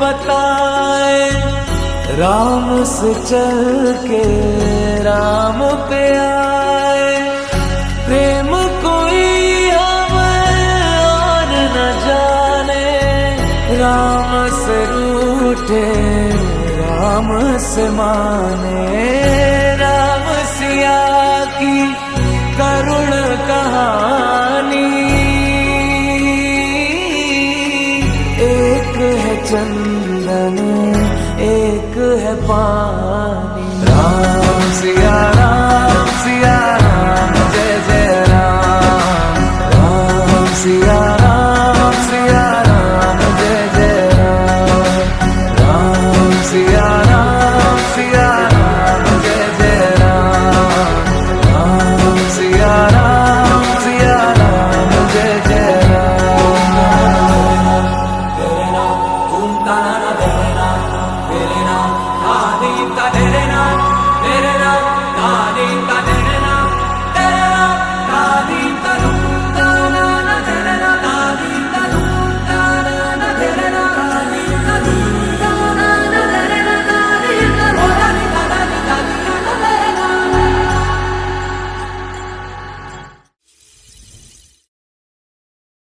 बताए, राम से चल के राम पे आए। प्रेम कोई हमें और न जाने, राम से रूठे राम से माने। राम सिया की करुण कहानी, एक है चंदन एक है पानी। राम सिया